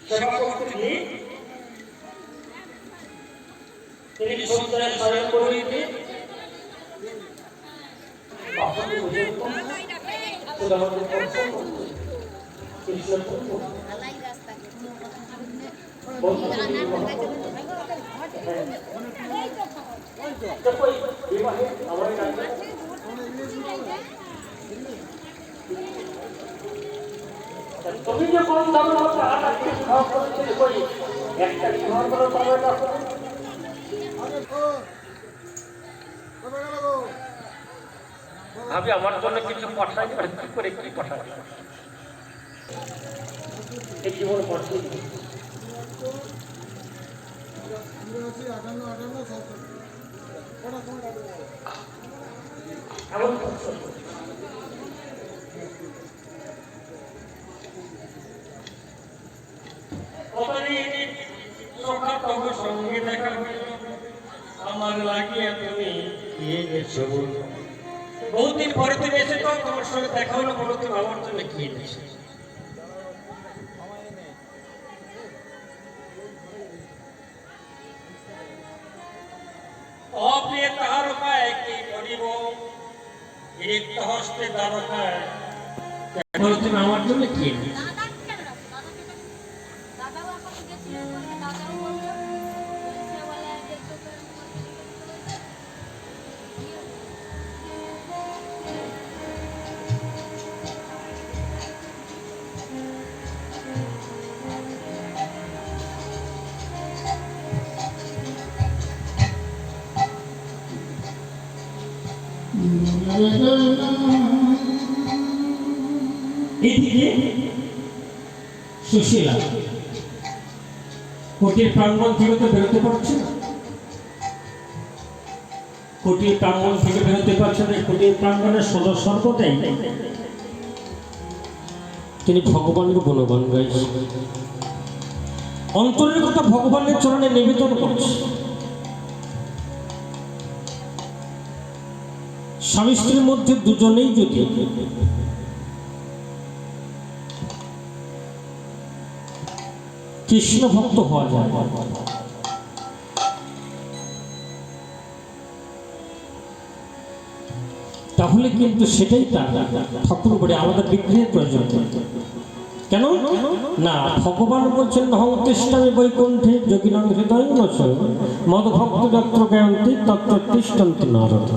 সেবা করতে গিয়ে তিনি সন্ধ্যায় স্মরণ করে দিয়ে তুমি যে কোন ধরনের খাওয়া করেছিলে কই একটা ঘর করে তবে না আমি আমার জন্য কিছু পাঠাই কি করে কি পাঠাই এই জীবন পাঠাই সঙ্গে দেখা আমার লাগিয়ে তুমি বহুদিন পরে তুমি এসে তো তোমার সঙ্গে দেখা হলো বলো তুমি আমার জন্য কি এনেছো অপ্রিয় তারকায় কি করিব রিক্ত হস্তে দ্বারকায় বলো তুমি আমার জন্য কি এনেছো এদিকে সুশীলা কোটির প্রাঙ্গণ থেকে তো বেরোতে পারছে না কোটির প্রাঙ্গণ থেকে বেরোতে পারছে না কোটির প্রাঙ্গণের সর্বদাই তিনি ভগবানকে গুণগান গাইছে অন্তরের কথা ভগবানের চরণে নিবেদন করছে স্বামী স্ত্রীর মধ্যে দুজনেই যদি কৃষ্ণ ভক্ত হওয়া যায় তাহলে কিন্তু সেটাই তার ঠাকুর বলে আমাদের বিগ্রহের প্রয়োজন কেন না ভগবান বলছেন নহংতিষ্ঠামে বৈকুণ্ঠে যোগিনাং হৃদয় নচ মদ ভক্ত যত্র গায়ন্তি তত্র তিষ্ঠন্তি নারদ